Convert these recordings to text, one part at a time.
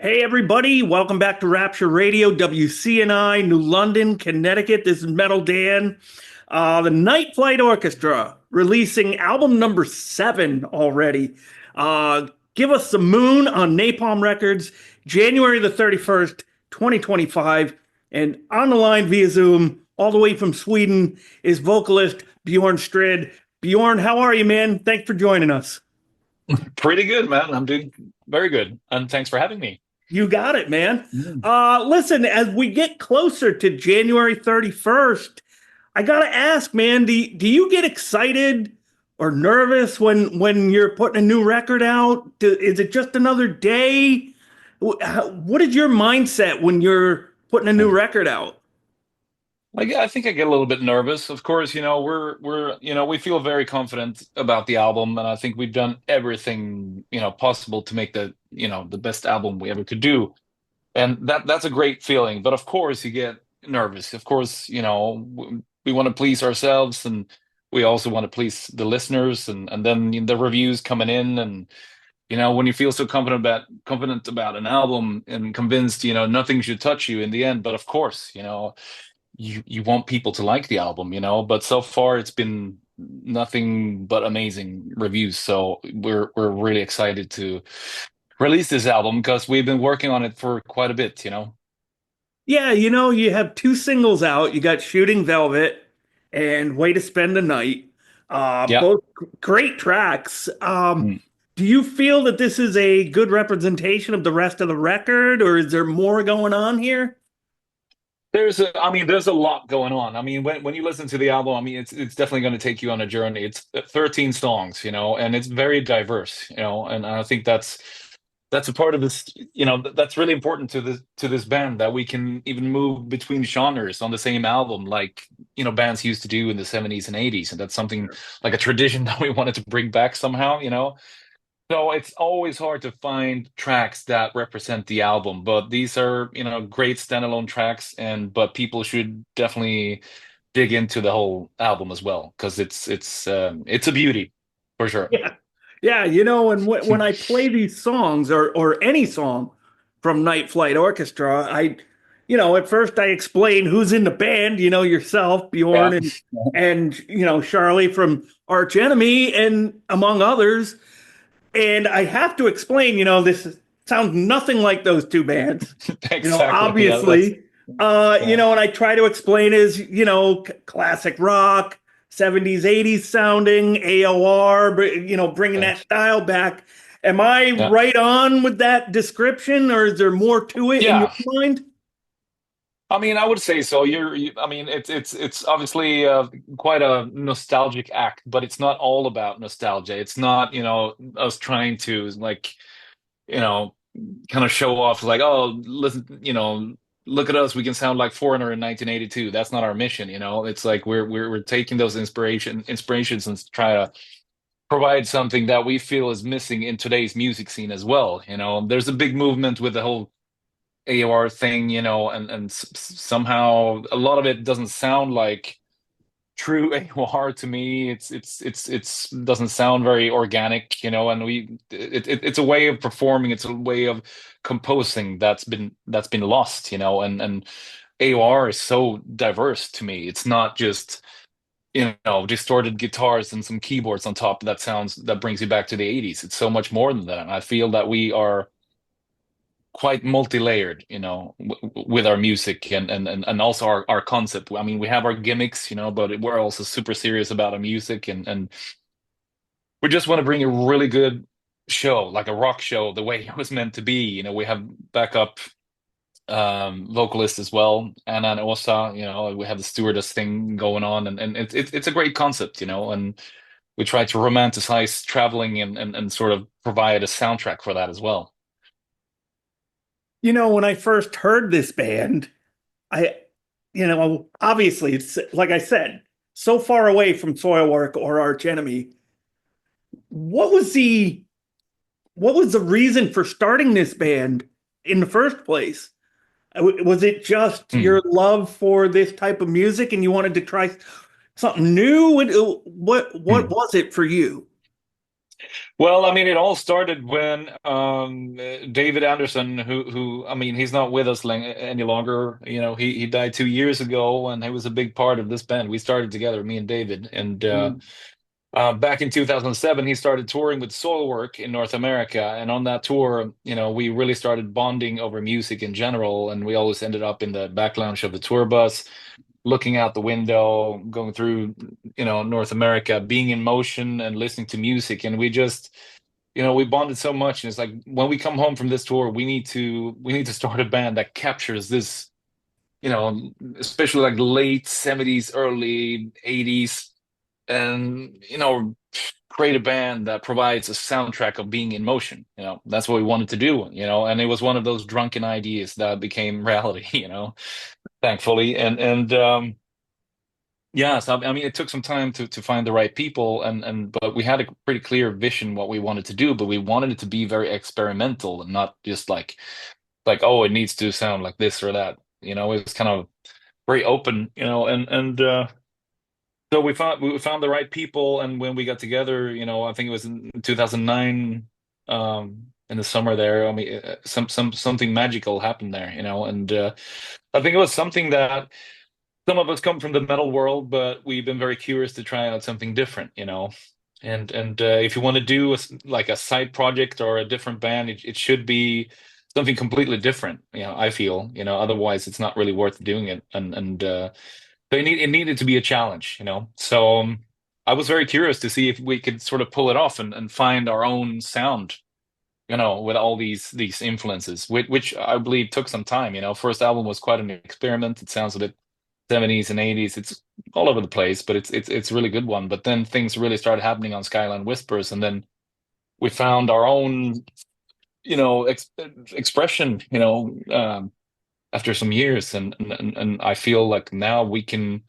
Hey everybody, welcome back to Rapture Radio, WCNI, New London, Connecticut. This is Metal Dan. The Night Flight Orchestra releasing album number 7 already. Give Us the Moon on Napalm Records, January the 31st, 2025. And on the line via Zoom, all the way from Sweden, is vocalist Bjorn Strid. Bjorn, how are you, man? Thanks for joining us. Pretty good, man. I'm doing very good. And thanks for having me. You got it, man. Mm. Listen, as we get closer to January 31st, I gotta ask, man, do you get excited or nervous when you're putting a new record out? Is it just another day? What is your mindset when you're putting a new record out? I think I get a little bit nervous. Of course, we feel very confident about the album, and I think we've done everything, possible to make the best album we ever could do. And that's a great feeling. But of course, you get nervous. Of course, we want to please ourselves, and we also want to please the listeners, and then the reviews coming in, and when you feel so confident about an album and convinced, nothing should touch you in the end. But of course, you want people to like the album, but so far it's been nothing but amazing reviews. So we're really excited to release this album because we've been working on it for quite a bit. Yeah, you have two singles out. You got Shooting Velvet and Way to Spend the Night. Yeah. Both great tracks. Mm. Do you feel that this is a good representation of the rest of the record, or is there more going on here? There's a lot going on. I mean, when you listen to the album, I mean, it's definitely going to take you on a journey. It's 13 songs, and it's very diverse, and I think that's a part of this, that's really important to this band, that we can even move between genres on the same album, like, bands used to do in the 70s and 80s, and that's something like a tradition that we wanted to bring back somehow. So it's always hard to find tracks that represent the album, but these are, great standalone tracks, but people should definitely dig into the whole album as well, because it's a beauty for sure. Yeah. Yeah, and when I play these songs or any song from Night Flight Orchestra, at first I explain who's in the band, yourself, Bjorn, Yeah. and Charlie from Arch Enemy, and among others. And I have to explain, sounds nothing like those two bands, Exactly. Yeah, that's obviously. yeah. And I try to explain as, classic rock, 70s, 80s sounding, AOR, bringing Yeah. that style back. Am I Yeah. right on with that description, or is there more to it in your Yeah. mind? I mean, I would say so. I mean, it's obviously quite a nostalgic act, but it's not all about nostalgia. It's not, us trying to like, you know, kind of show off like, oh, listen, look at us, we can sound like Foreigner in 1982. That's not our mission. It's like we're taking those inspirations and try to provide something that we feel is missing in today's music scene as well. There's a big movement with the whole AOR thing, and somehow a lot of it doesn't sound like true AOR to me. It's doesn't sound very organic, and it's a way of performing, it's a way of composing that's been lost, and AOR is so diverse to me. It's not just distorted guitars and some keyboards on top that brings you back to the 80s. It's so much more than that. And I feel that we are quite multi-layered, with our music and also our concept. I mean, we have our gimmicks, but we're also super serious about our music, and we just want to bring a really good show, like a rock show, the way it was meant to be. We have backup vocalist as well, and Osa, we have the stewardess thing going on, and it's a great concept, and we try to romanticize traveling and sort of provide a soundtrack for that as well. When I first heard this band, I, obviously, it's like I said, so far away from Soilwork or Arch Enemy. What was the what was the reason for starting this band in the first place? Was it just Hmm. your love for this type of music and you wanted to try something new? What Hmm. was it for you? Well, I mean, it all started when David Anderson, who I mean, he's not with us any longer. You know, he died 2 years ago, and he was a big part of this band. We started together, me and David, and Mm. back in 2007, he started touring with Soilwork in North America, and on that tour, you know, we really started bonding over music in general, and we always ended up in the back lounge of the tour bus, looking out the window, going through, you know, North America, being in motion and listening to music, and we just, you know, we bonded so much. And it's like when we come home from this tour, we need to start a band that captures this, you know, especially like late 70s, early 80s, and you know, create a band that provides a soundtrack of being in motion. You know, that's what we wanted to do, you know, and it was one of those drunken ideas that became reality, you know, thankfully. And yeah, so I mean, it took some time to find the right people, and but we had a pretty clear vision what we wanted to do, but we wanted it to be very experimental and not just like, oh, it needs to sound like this or that. You know, it was kind of very open, you know, and so we found the right people, and when we got together, you know, I think it was in 2009, in the summer there. I mean, something magical happened there, you know, and I think it was something that some of us come from the metal world, but we've been very curious to try out something different, you know. And if you want to do like a side project or a different band, it should be something completely different, you know, I feel, you know, otherwise it's not really worth doing it. And so it needed to be a challenge, you know. So I was very curious to see if we could sort of pull it off and find our own sound, you know, with all these influences, which I believe took some time. You know, first album was quite an experiment. It sounds a bit 70s and 80s. It's all over the place, but it's a really good one. But then things really started happening on Skyline Whispers, and then we found our own, you know, expression, you know, after some years, and I feel like now we can,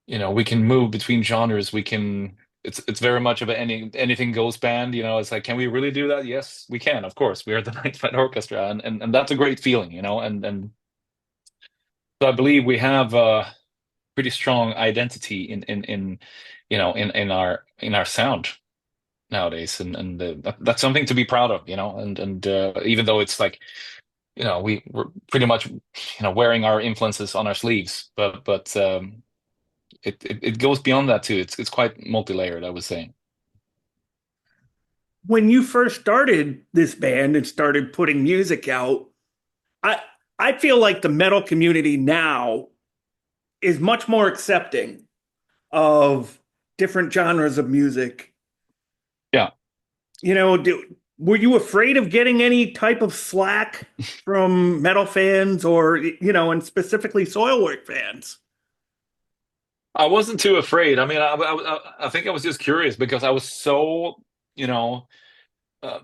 you know, we can move between genres. We can. It's very much of a anything goes band. You know, it's like, can we really do that? Yes, we can. Of course, we are the Night Flight Orchestra, and that's a great feeling, you know. And so I believe we have a pretty strong identity in you know, in our sound nowadays, and that's something to be proud of, you know. And even though it's like, you know, we're pretty much, you know, wearing our influences on our sleeves, but it goes beyond that too. It's quite multi-layered, I would say. When you first started this band and started putting music out, I I feel like the metal community now is much more accepting of different genres of music. Yeah. You know, were you afraid of getting any type of slack from metal fans or, you know, and specifically Soilwork fans? I wasn't too afraid. I mean, I think I was just curious because I was so, you know,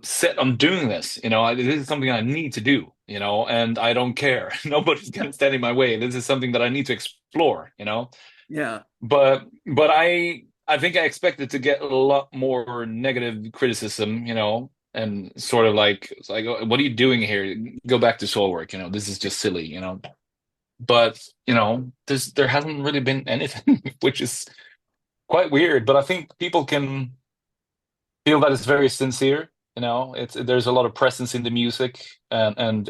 set on doing this. You know, this is something I need to do, you know, and I don't care. Nobody's gonna stand in my way. This is something that I need to explore, you know. Yeah. But I think I expected to get a lot more negative criticism, you know, and sort of like, it's like, "Oh, what are you doing here? Go back to soul work, you know, this is just silly, you know." But, you know, there hasn't really been anything, which is quite weird. But I think people can feel that it's very sincere, you know. There's a lot of presence in the music, and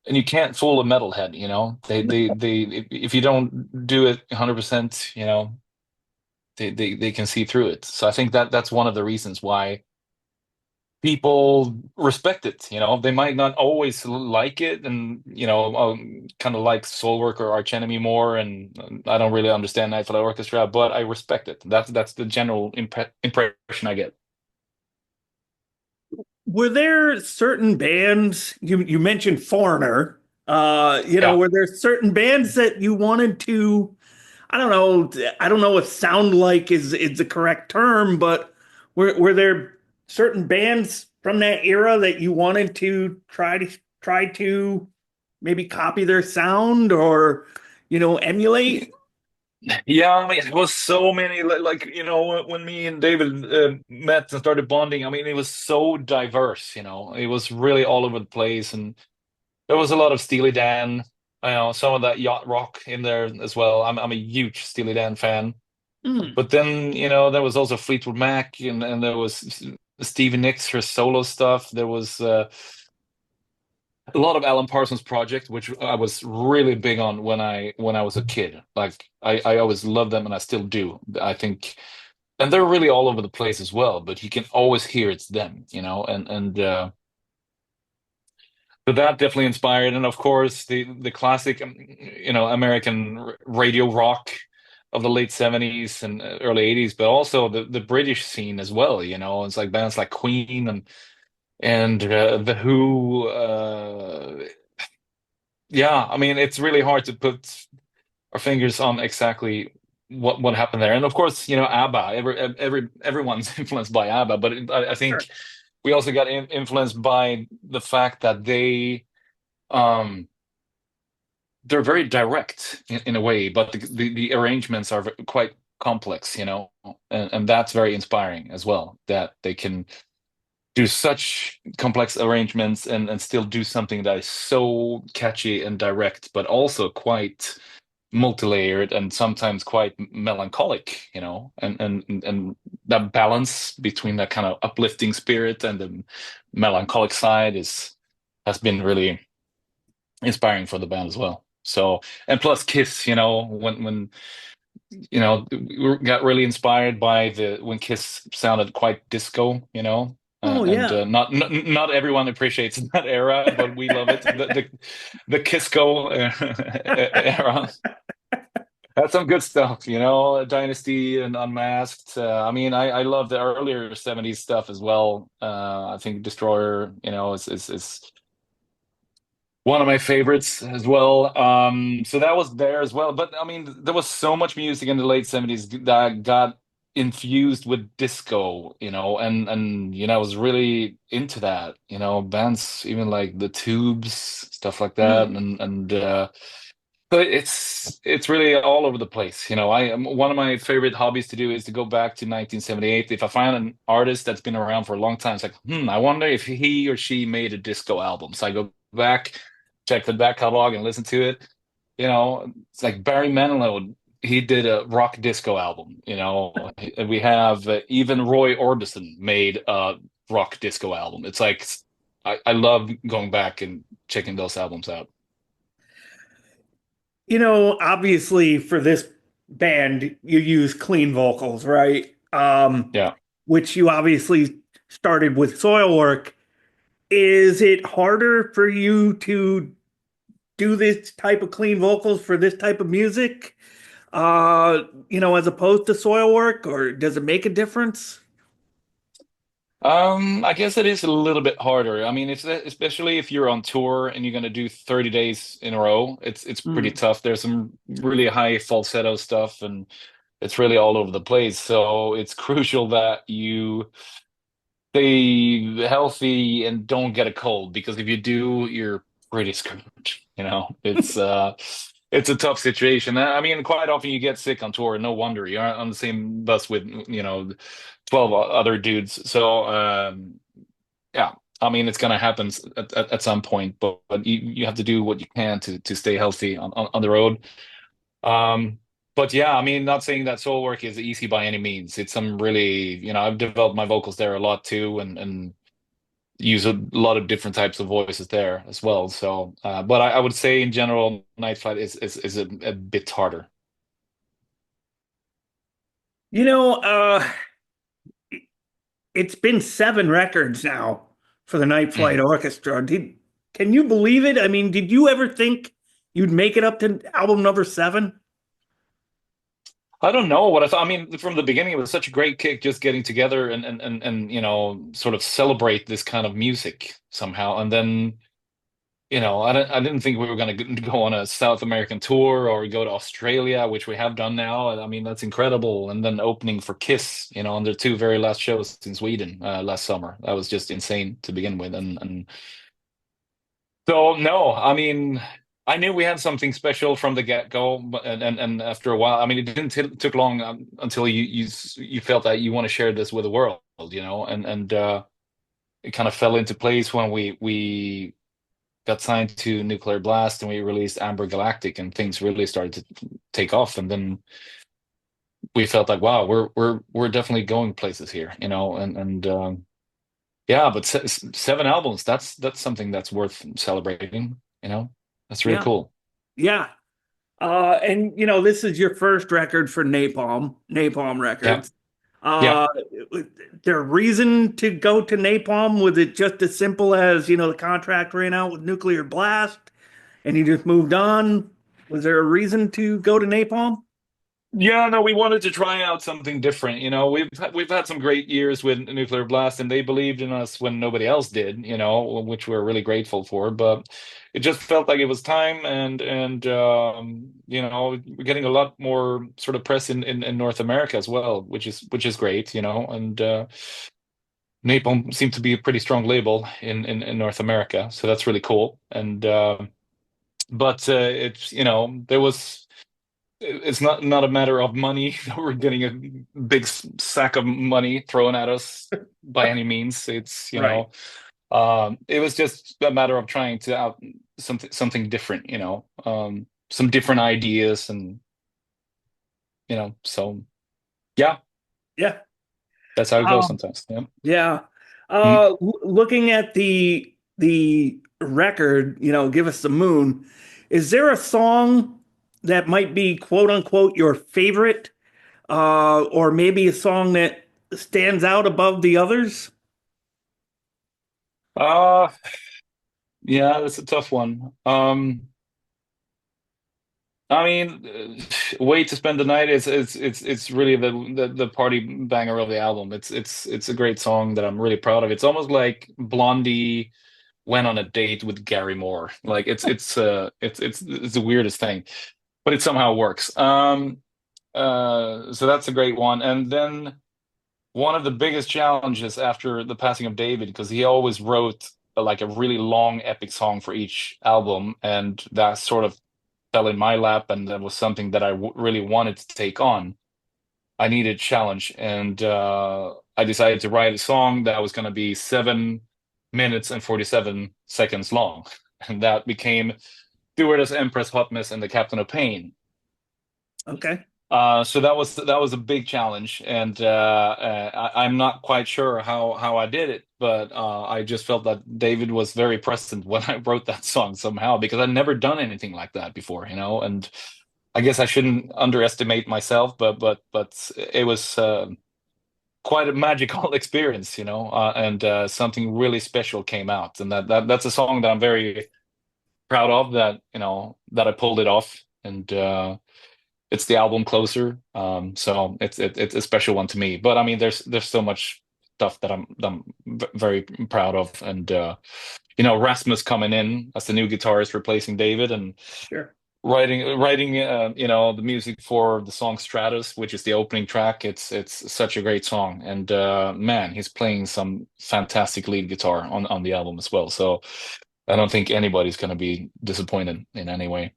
you can't fool a metalhead, you know. If you don't do it 100%, you know, they can see through it. So I think that that's one of the reasons why people respect it. You know, they might not always like it, and you know, kind of like Soulwork or Arch Enemy more, and I don't really understand Night Flight Orchestra, but I respect it. That's the general impression I get. Were there certain bands you mentioned Foreigner, you know, Yeah. were there certain bands that you wanted to, I don't know if sound like is the correct term, but were there certain bands from that era that you wanted to try to maybe copy their sound or, you know, emulate? Yeah, I mean, it was so many, like, you know, when me and David met and started bonding, I mean, it was so diverse, you know, it was really all over the place. And there was a lot of Steely Dan, you know, some of that yacht rock in there as well. I'm a huge Steely Dan fan. Mm. But then, there was also Fleetwood Mac, and there was Stevie Nicks, her solo stuff. There was a lot of Alan Parsons Project, which I was really big on when I was a kid. Like I always loved them, and I still do. I think, and they're really all over the place as well. But you can always hear it's them, and so that definitely inspired. And of course, the classic, American radio rock of the late '70s and early '80s, but also the British scene as well. It's like bands like Queen and the Who. Yeah, I mean, it's really hard to put our fingers on exactly what happened there. And of course, ABBA. Everyone's influenced by ABBA, but I Sure. think we also got influenced by the fact that um they're very direct in a way, but the arrangements are quite complex, and that's very inspiring as well, that they can do such complex arrangements and still do something that is so catchy and direct, but also quite multi-layered and sometimes quite melancholic, and that balance between that kind of uplifting spirit and the melancholic side is has been really inspiring for the band as well. So, and plus Kiss, when we got really inspired by the when Kiss sounded quite disco, Oh and yeah. not everyone appreciates that era, but we love it. The Kisco era. That's some good stuff, Dynasty and Unmasked. I mean, I love the earlier '70s stuff as well. I think Destroyer, is one of my favorites as well. So that was there as well. But I mean, there was so much music in the late '70s that got infused with disco, and I was really into that, bands even like the Tubes, stuff like that, Mm. and but it's really all over the place. One of my favorite hobbies to do is to go back to 1978. If I find an artist that's been around for a long time, it's like, I wonder if he or she made a disco album. So I go back, check the back catalog, and listen to it. It's like Barry Manilow. He did a rock disco album. And we have even Roy Orbison made a rock disco album. It's like I love going back and checking those albums out. Obviously for this band, you use clean vocals, right? Yeah. Which you obviously started with Soilwork. Is it harder for you to do this type of clean vocals for this type of music? As opposed to Soilwork, or does it make a difference? I guess it is a little bit harder. I mean, it's especially if you're on tour and you're going to do 30 days in a row. It's pretty Mm. tough. There's some really high falsetto stuff, and it's really all over the place. So it's crucial that you stay healthy and don't get a cold, because if you do, you're pretty screwed. It's a tough situation. I mean, quite often you get sick on tour. No wonder you're on the same bus with 12 other dudes. So yeah, I mean, it's gonna happen at some point, but you have to do what you can to stay healthy on the road. Um, but yeah, I mean, not saying that soul work is easy by any means. It's some really, I've developed my vocals there a lot too, and use a lot of different types of voices there as well. So, but I would say in general, Night Flight is a bit harder. You know, uh, it's been 7 records now for the Night Flight Mhm. Orchestra. Can you believe it? I mean, did you ever think you'd make it up to album number 7? I don't know what I thought. I mean, from the beginning, it was such a great kick just getting together and sort of celebrate this kind of music somehow. And then, I didn't think we were going to go on a South American tour or go to Australia, which we have done now. I mean, that's incredible. And then opening for Kiss, on their two very last shows in Sweden last summer. That was just insane to begin with. And so, no, I mean, I knew we had something special from the get-go, but and after a while, I mean, it didn't took long until you felt that you want to share this with the world, and it kind of fell into place when we got signed to Nuclear Blast and we released Amber Galactic, and things really started to take off. And then we felt like, wow, we're definitely going places here, you know, and yeah, but seven albums, that's something that's worth celebrating, you know. That's really Yeah, cool. yeah. And this is your first record for Napalm Yeah, Records. yeah. Uh, there reason to go to Napalm? Was it just as simple as, the contract ran out with Nuclear Blast and you just moved on? Was there a reason to go to Napalm? Yeah, no, we wanted to try out something different. You know, we've had some great years with Nuclear Blast, and they believed in us when nobody else did. You know, which we're really grateful for. But it just felt like it was time, and you know, we're getting a lot more sort of press in North America as well, which is great. You know, and Napalm seemed to be a pretty strong label in North America, so that's really cool. And but it's you know there was it's not a matter of money that we're getting a big sack of money thrown at us by any means. It's Right. it was just a matter of trying to out something different, some different ideas, and so yeah, Yeah. that's how it goes Um, sometimes. Yeah. yeah. Mm. Looking at the record, Give Us the Moon, is there a song that might be quote unquote your favorite? Or maybe a song that stands out above the others? Uh yeah, that's a tough one. I mean, Way to Spend the Night is it's really the party banger of the album. It's a great song that I'm really proud of. It's almost like Blondie went on a date with Gary Moore. Like it's the weirdest thing, but it somehow works. So that's a great one. And then one of the biggest challenges after the passing of David, because he always wrote like a really long epic song for each album, and that sort of fell in my lap, and that was something that I really wanted to take on. I needed challenge, and I decided to write a song that was going to be 7 minutes and 47 seconds long, and that became Stewardess, Empress, Hot Mess, and the Captain of Pain. Okay. So that was a big challenge, and I'm not quite sure how I did it, but I just felt that David was very present when I wrote that song somehow, because I'd never done anything like that before, and I guess I shouldn't underestimate myself, but it was quite a magical experience, and something really special came out, and that's a song that I'm very proud of, that I pulled it off, and it's the album Closer. So it's a special one to me. But I mean, there's so much stuff that I'm very proud of, and Rasmus coming in as the new guitarist replacing David, and Sure. writing the music for the song Stratus, which is the opening track. It's such a great song, and man, he's playing some fantastic lead guitar on the album as well. So I don't think anybody's going to be disappointed in any way.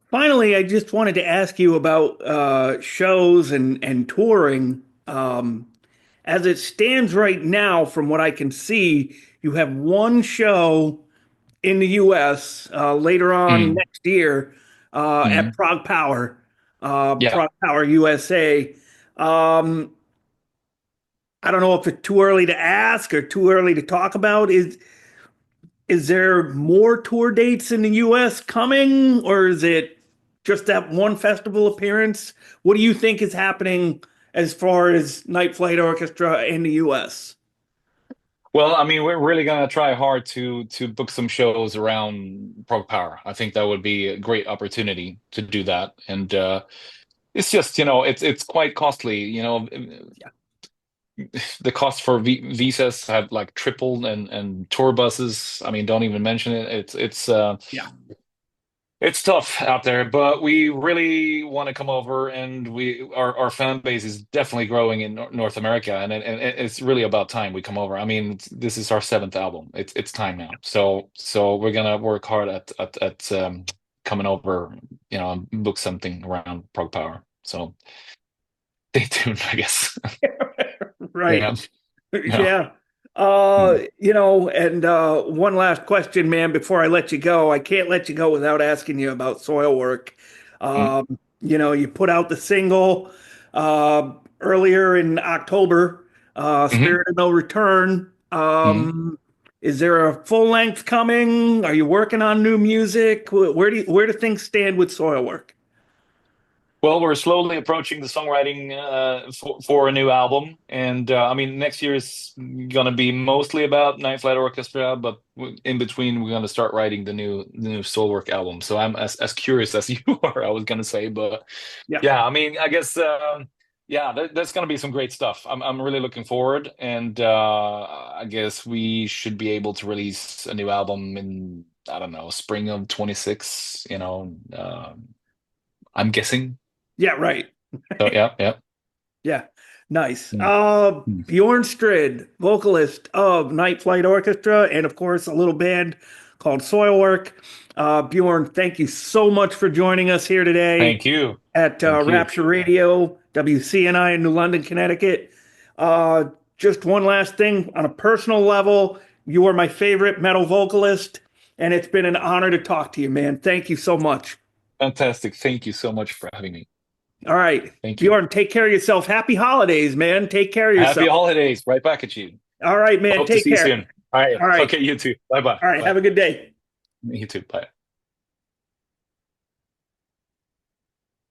Finally, I just wanted to ask you about shows and touring. As it stands right now, from what I can see, you have one show in the U.S. Later on Mm, next year at mm, yeah. Prague Power USA. Um, I don't know if it's too early to ask or too early to talk about. Is there more tour dates in the US coming, or is it just that one festival appearance? What do you think is happening as far as Night Flight Orchestra in the US? Well, I mean, we're really gonna try hard to book some shows around Prog Power. I think that would be a great opportunity to do that. And it's just, it's quite costly. Yeah, The cost for visas have like tripled, and tour buses. I mean, don't even mention it. yeah. It's tough out there, but we really want to come over, and our fan base is definitely growing in North America, and it's really about time we come over. I mean, this is our seventh album. It's time now. So we're gonna work hard at coming over, and book something around Prog Power. So stay tuned, I guess. Right. Yeah, yeah. Yeah. Mm, And one last question, man, before I let you go. I can't let you go without asking you about Soilwork. mm. Um, You put out the single earlier in October, Mhm. Spirit of No Return. Mhm. Is there a full length coming? Are you working on new music? Where do things stand with Soilwork? Well, we're slowly approaching the songwriting for a new album, and I mean, next year is gonna be mostly about Night Flight Orchestra, but in between, we're gonna start writing the new Soulwork album. So I'm as curious as you are, I was gonna say, but Yeah. yeah, I mean, I guess yeah, there's gonna be some great stuff. I'm really looking forward, and I guess we should be able to release a new album in, I don't know, spring of 26. I'm guessing. Yeah, right. So yeah, yeah. Yeah, nice. Mm. Mm. Bjorn Strid, vocalist of Night Flight Orchestra, and of course, a little band called Soilwork. Bjorn, thank you so much for joining us here today Thank you. at Thank you. Rapture Radio, WCNI in New London, Connecticut. Uh, just one last thing on a personal level, you are my favorite metal vocalist, and it's been an honor to talk to you, man. Thank you so much. Fantastic. Thank you so much for having me. All right, Thank you. Bjorn, take care of yourself. Happy holidays, man. Take care of Happy yourself. holidays. Right back at you. All right, man. Hope to Take see you care. soon. All right. All right. Okay, you too. Bye bye. All right. Have Bye. a good day. You too. Bye.